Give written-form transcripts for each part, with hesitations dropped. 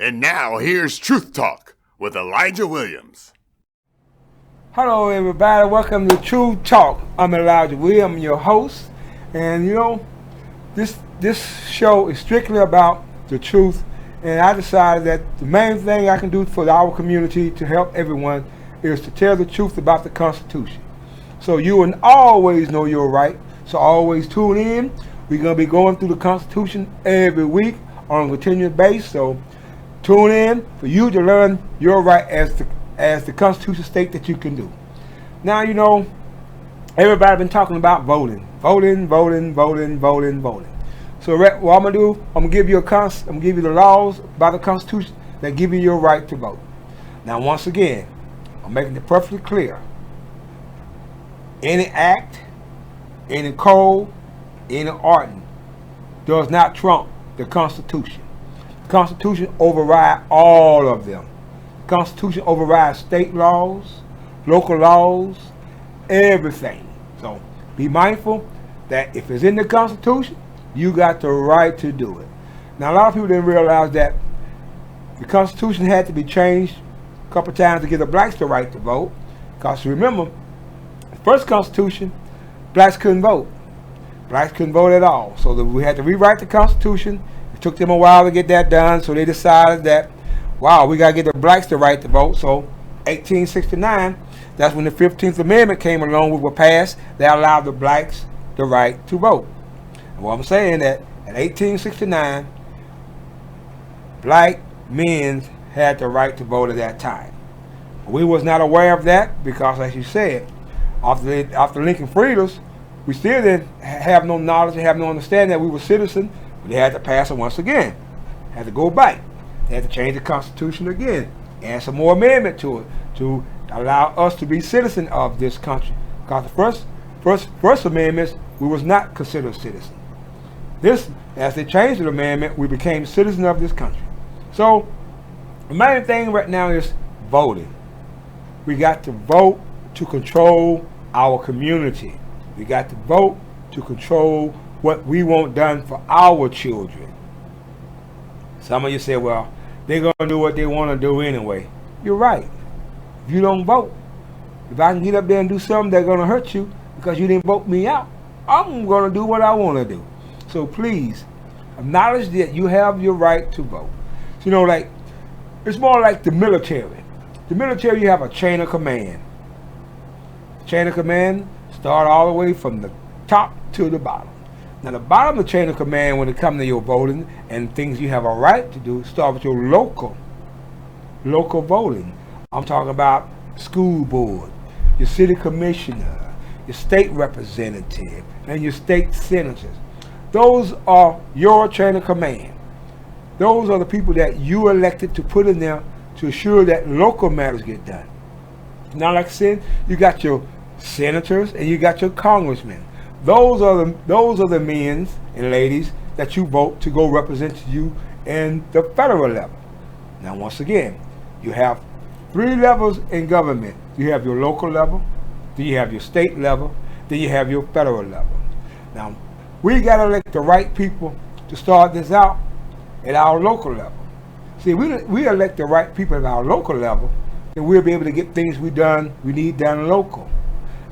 And now here's Truth Talk with Elijah Williams. Hello everybody, welcome to Truth Talk. I'm Elijah Williams, your host. And this show is strictly about the truth. And I decided that the main thing I can do for our community to help everyone is to tell the truth about the Constitution. So you will always know your right. So always tune in. We're going to be going through the Constitution every week on a continuous basis. So tune in for you to learn your right as the Constitution states that you can do. Now, everybody been talking about voting. Voting. So what I'm gonna do, I'm gonna give you the laws about the Constitution that give you your right to vote. Now, once again, I'm making it perfectly clear. Any act, any code, any ordinance does not trump the Constitution. The Constitution overrides all of them. The Constitution overrides state laws, local laws, everything. So be mindful that if it's in the Constitution, you got the right to do it. Now, a lot of people didn't realize that the Constitution had to be changed a couple times to give the blacks the right to vote. Because remember, the first Constitution, blacks couldn't vote. Blacks couldn't vote at all. So we had to rewrite the Constitution. It took them a while to get that done. So they decided that, wow, we got to get the blacks the right to vote. So 1869, that's when the 15th Amendment came along, which was passed, that allowed the blacks the right to vote. And what I'm saying that in 1869, black men had the right to vote at that time. We was not aware of that because, as you said, after Lincoln freed us, we still didn't have no knowledge and have no understanding that we were citizens. They had to pass it once again. Had to go back. They had to change the Constitution again. Add some more amendment to it to allow us to be citizens of this country. Because the first amendments, we was not considered citizens. This, as they changed the amendment, we became citizens of this country. So the main thing right now is voting. We got to vote to control our community. We got to vote to control what we want done for our children. Some of you say, well, they're going to do what they want to do anyway. You're right. If you don't vote, if I can get up there and do something that's going to hurt you because you didn't vote me out, I'm going to do what I want to do. So please, acknowledge that you have your right to vote. So, it's more like the military. The military, you have a chain of command. Chain of command start all the way from the top to the bottom. Now, the bottom of the chain of command, when it comes to your voting and things you have a right to do, start with your local voting. I'm talking about school board, your city commissioner, your state representative, and your state senators. Those are your chain of command. Those are the people that you elected to put in there to ensure that local matters get done. Now, like I said, you got your senators and you got your congressmen. Those are the men and ladies that you vote to go represent you in the federal level. Now, once again, you have 3 levels in government. You have your local level, then you have your state level, then you have your federal level. Now, we got to elect the right people to start this out at our local level. See, we elect the right people at our local level, then we'll be able to get things we need done local.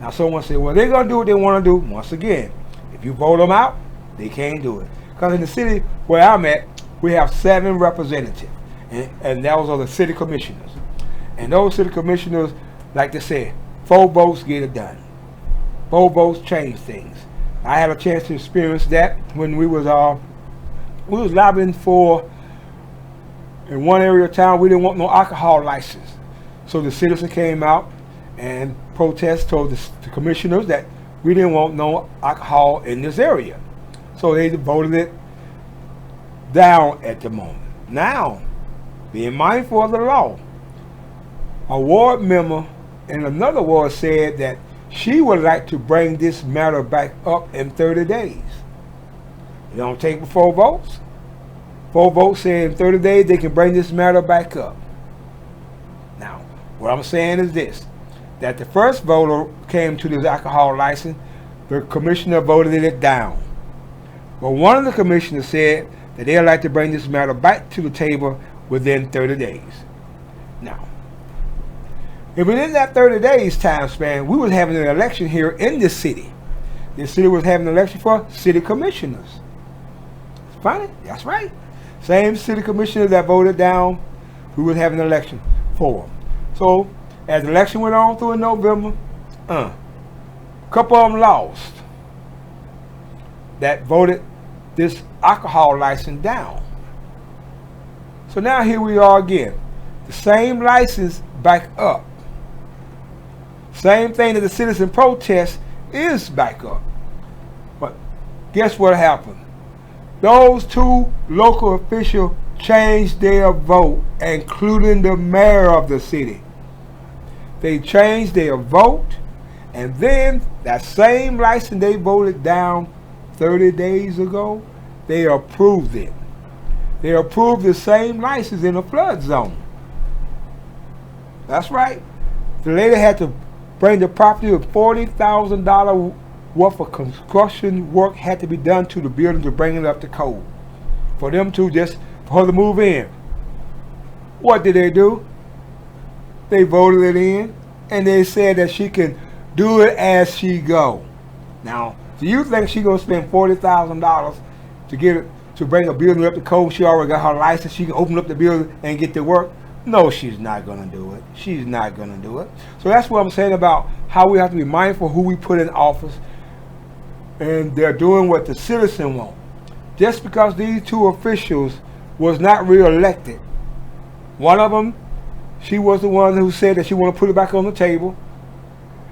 Now, someone say, well, they're going to do what they want to do. Once again, if you vote them out, they can't do it. Because in the city where I'm at, we have 7 representatives, and those are the city commissioners. And those city commissioners, like they said, 4 votes get it done. 4 votes change things. I had a chance to experience that when we was lobbying for, in one area of town, we didn't want no alcohol license. So the citizens came out and told the commissioners that we didn't want no alcohol in this area. So they voted it down at the moment. Now, being mindful of the law, a ward member in another ward said that she would like to bring this matter back up in 30 days. It don't take 4 votes. 4 votes say in 30 days they can bring this matter back up. Now, what I'm saying is this, that the first voter came to this alcohol license, the commissioner voted it down. But one of the commissioners said that they'd like to bring this matter back to the table within 30 days. Now, if within that 30 days time span, we was having an election here in this city. This city was having an election for city commissioners. It's funny, that's right. Same city commissioners that voted down, we was having an election for. So, as the election went on through in November, a couple of them lost that voted this alcohol license down. So now here we are again. The same license back up. Same thing that the citizen protest is back up. But guess what happened? Those two local officials changed their vote, including the mayor of the city. They changed their vote, and then that same license they voted down 30 days ago, they approved it. They approved the same license in a flood zone. That's right. The lady had to bring the property of $40,000 worth of construction work had to be done to the building to bring it up to code. For them to for her to move in. What did they do? They voted it in, and they said that she can do it as she go. Now, do you think she's gonna spend $40,000 to get it to bring a building up to code? She already got her license. She can open up the building and get to work. No, she's not gonna do it. She's not gonna do it. So that's what I'm saying about how we have to be mindful who we put in office, and they're doing what the citizen wants. Just because these two officials was not re-elected, one of them, she was the one who said that she wanted to put it back on the table,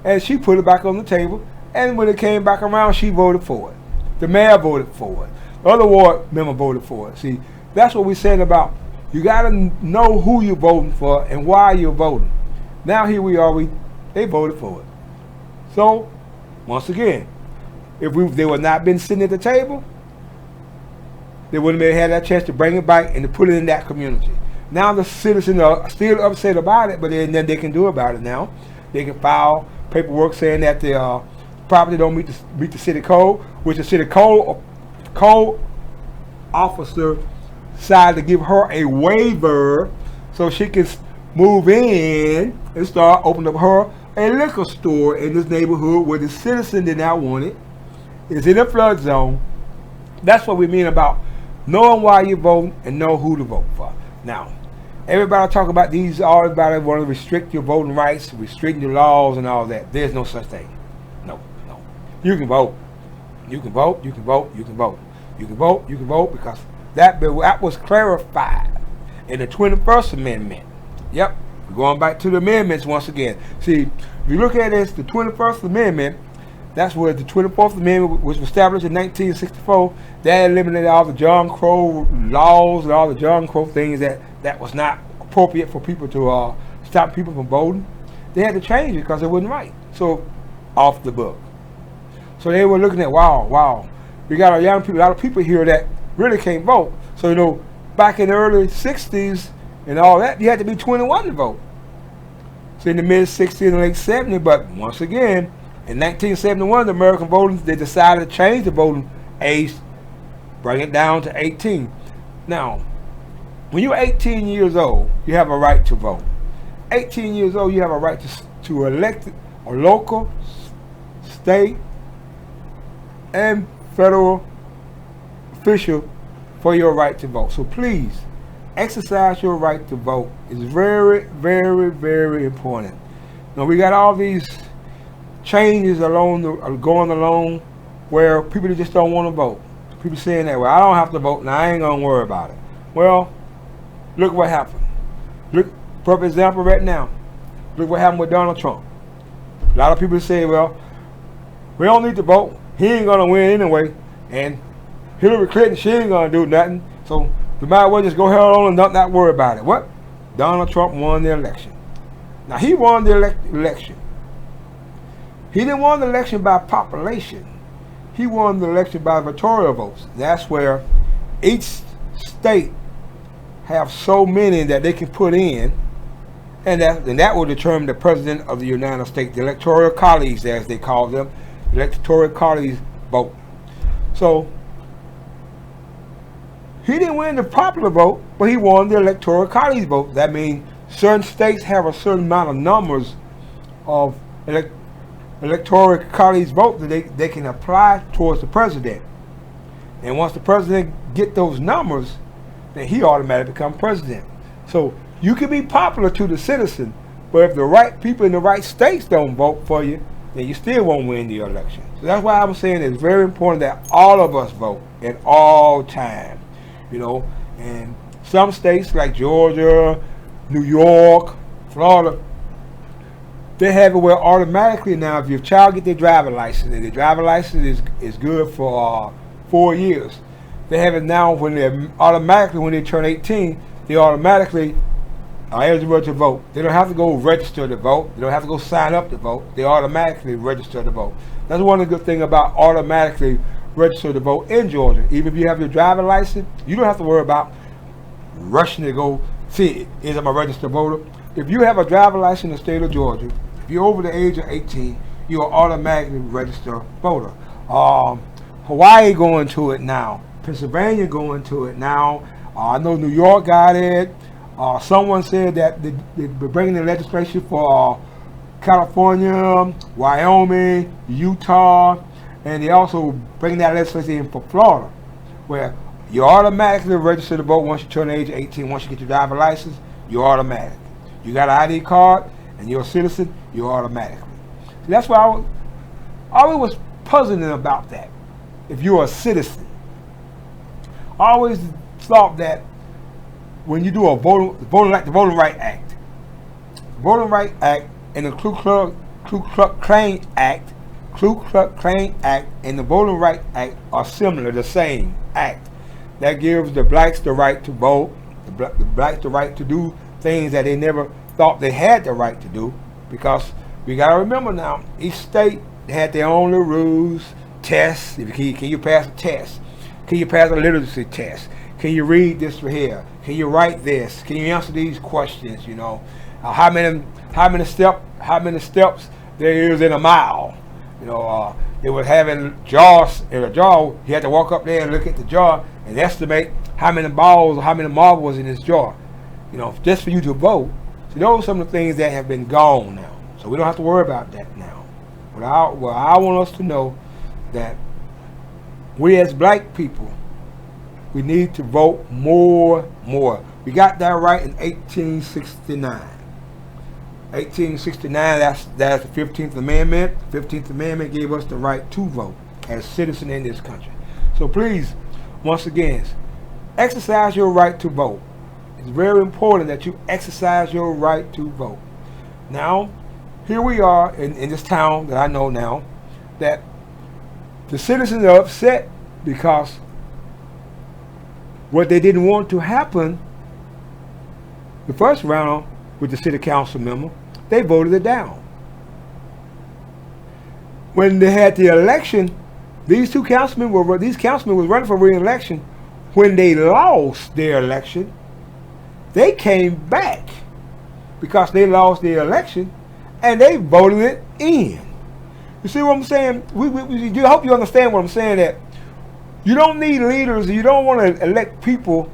and she put it back on the table, and when it came back around, she voted for it. The mayor voted for it. The other ward member voted for it. See, that's what we're saying about, you got to know who you're voting for and why you're voting. Now here we are, they voted for it. So, once again, if they would not been sitting at the table, they wouldn't have had that chance to bring it back and to put it in that community. Now the citizens are still upset about it, but there's nothing they can do about it now. They can file paperwork saying that the property don't meet the city code, which the city code officer decided to give her a waiver so she can move in and start opening up her a liquor store in this neighborhood where the citizen did not want it. It's in a flood zone. That's what we mean about knowing why you're voting and know who to vote for. Now, everybody talk about these, everybody want to restrict your voting rights, restricting your laws and all that. There's no such thing. No. You can vote. You can vote, you can vote, you can vote. You can vote, you can vote, because that was clarified in the 21st Amendment. Yep, we're going back to the amendments once again. See, if you look at this, the 21st Amendment, that's where the 24th Amendment was established in 1964. That eliminated all the John Crow laws and all the John Crow things that was not appropriate for people to stop people from voting. They had to change it because it wasn't right. So, off the book. So they were looking at, wow, we got a lot of people here that really can't vote. So, back in the early 60s and all that, you had to be 21 to vote. So in the mid-60s and late 70s, but once again, in 1971, the American voters, they decided to change the voting age, bring it down to 18. Now, when you're 18 years old, you have a right to vote. 18 years old, you have a right to elect a local, state, and federal official for your right to vote. So please, exercise your right to vote. It's very, very, very important. Now, we got all these changes going along where people just don't want to vote. People saying that, well, I don't have to vote, and I ain't going to worry about it. Well, look what happened. Look, for example, right now, look what happened with Donald Trump. A lot of people say, well, we don't need to vote. He ain't going to win anyway. And Hillary Clinton, she ain't going to do nothing. So we might as well just go ahead on and not worry about it. What? Donald Trump won the election. Now, he won the election. He didn't win the election by population. He won the election by electoral votes. That's where each state have so many that they can put in, and that will determine the president of the United States. The electoral colleges, as they call them, electoral colleges vote. So he didn't win the popular vote, but he won the electoral college vote. That means certain states have a certain amount of numbers of electoral college vote that they can apply towards the president. And once the president get those numbers, then he automatically becomes president. So you can be popular to the citizen, but if the right people in the right states don't vote for you, then you still won't win the election. So that's why I'm saying it's very important that all of us vote at all times. You know, and some states like Georgia, New York, Florida, they have it where automatically now if your child get their driver license, and their driver license is good for 4 years, they have it now when they turn 18, they automatically are eligible to vote. They don't have to go register to vote. They don't have to go sign up to vote. They automatically register to vote. That's one of the good things about automatically register to vote in Georgia. Even if you have your driver license, you don't have to worry about rushing to go see, is I'm a registered voter. If you have a driver license in the state of Georgia, if you're over the age of 18, you are automatically registered voter. Hawaii going to it now. Pennsylvania going to it now. I know New York got it. Someone said that they're bringing the legislation for California, Wyoming, Utah, and they also bring that legislation in for Florida, where you automatically register to vote once you turn the age of 18. Once you get your driver license, you're automatic. You got an ID card and you're a citizen, you're automatically. So that's why I always was puzzling about that. If you're a citizen, I always thought that when you do a the Voting Rights Act and the Ku Klux Klan Act and the Voting Rights Act are similar, the same act that gives the blacks the right to vote, the blacks the right to do things that they never thought they had the right to do, because we got to remember now, each state had their own little rules, tests. Can you pass a test? Can you pass a literacy test? Can you read this for here? Can you write this? Can you answer these questions? You know, how many steps there is in a mile? You know, they were having jars in a jar. You had to walk up there and look at the jar and estimate how many balls or how many marbles in this jar. You know, just for you to vote. So those are some of the things that have been gone now. So we don't have to worry about that now. But I want us to know that we as black people, we need to vote more. We got that right in 1869. 1869, that's the 15th Amendment. The 15th Amendment gave us the right to vote as citizens in this country. So please, once again, exercise your right to vote. It's very important that you exercise your right to vote. Now, here we are in this town that I know now, that the citizens are upset because what they didn't want to happen the first round with the city council member, they voted it down. When they had the election, these councilmen were running for re-election. When they lost their election, they came back because they lost their election and they voted it in. You see what I'm saying? I hope you understand what I'm saying, that you don't need leaders, you don't want to elect people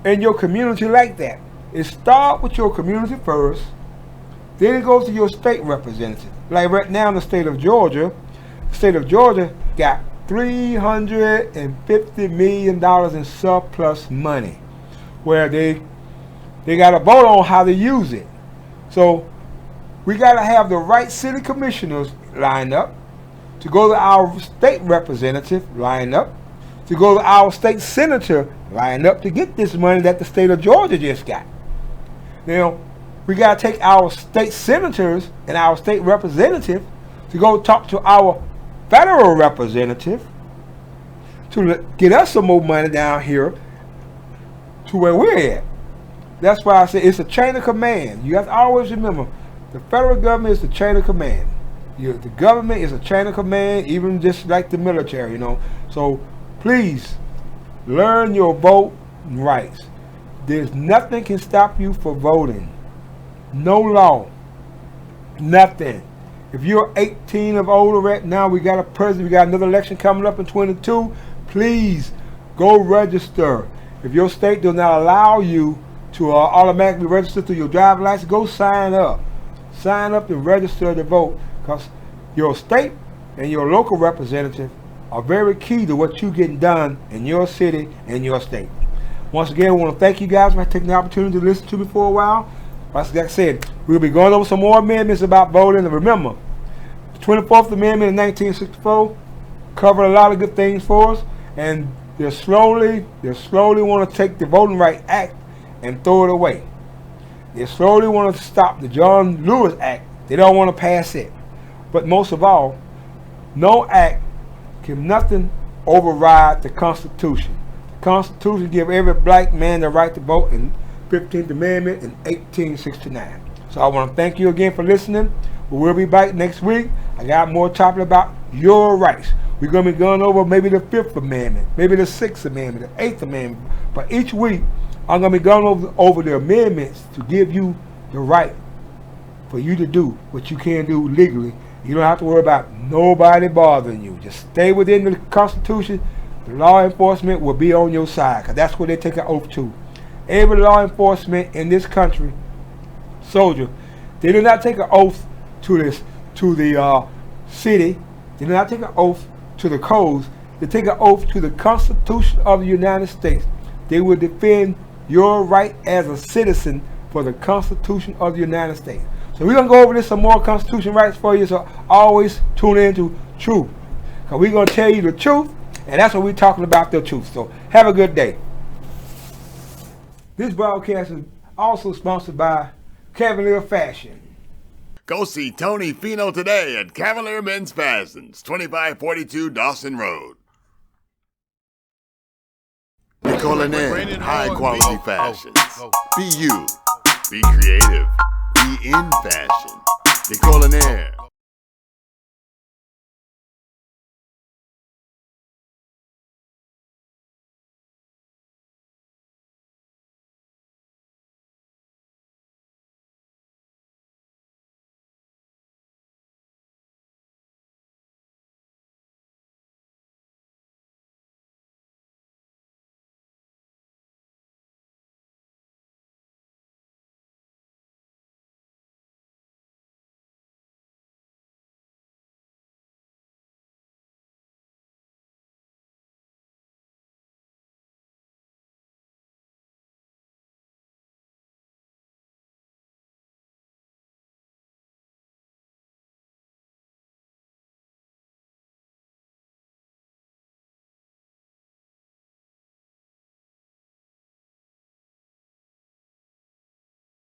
in your community like that. It starts with your community first, then it goes to your state representative. Like right now in the state of Georgia got $350 million in surplus money, where they got to vote on how to use it. So we got to have the right city commissioners lined up, to go to our state representative lined up, to go to our state senator lined up to get this money that the state of Georgia just got. Now, we got to take our state senators and our state representative to go talk to our federal representative to get us some more money down here to where we're at. That's why I say it's a chain of command. You have to always remember, the federal government is the chain of command. The government is a chain of command, even just like the military, you know. So please, learn your vote rights. There's nothing can stop you from voting. No law. Nothing. If you're 18 or older right now, we got another election coming up in 22. Please go register. If your state does not allow you to automatically register through your driver's license, go sign up. Sign up and register to vote, because your state and your local representative are very key to what you're getting done in your city and your state. Once again, I want to thank you guys for taking the opportunity to listen to me for a while. Like I said, we'll be going over some more amendments about voting. And remember, the 24th Amendment in 1964 covered a lot of good things for us, and they slowly want to take the Voting Rights Act and throw it away. They slowly want to stop the John Lewis Act. They don't want to pass it. But most of all, no act can nothing override the Constitution. The Constitution gives every black man the right to vote in 15th Amendment in 1869. So I want to thank you again for listening. We will be back next week. I got more talking about your rights. We're going to be going over maybe the 5th Amendment, maybe the 6th Amendment, the 8th Amendment. But each week, I'm going to be going over the amendments to give you the right for you to do what you can do legally. You don't have to worry about nobody bothering you. Just stay within the Constitution. The law enforcement will be on your side, because that's what they take an oath to. Every law enforcement in this country, soldier, they do not take an oath to the city. They do not take an oath to the codes. They take an oath to the Constitution of the United States. They will defend your right as a citizen for the Constitution of the United States. So we're going to go over this some more Constitution rights for you, so always tune in to Truth, because we're going to tell you the truth, and that's what we're talking about, the truth. So have a good day. This broadcast is also sponsored by Cavalier Fashion. Go see Tony Fino today at Cavalier Men's Fashions, 2542 Dawson Road. Nicolinaire, high quality fashions. Be you. Be creative. Be in fashion. Nicolinaire.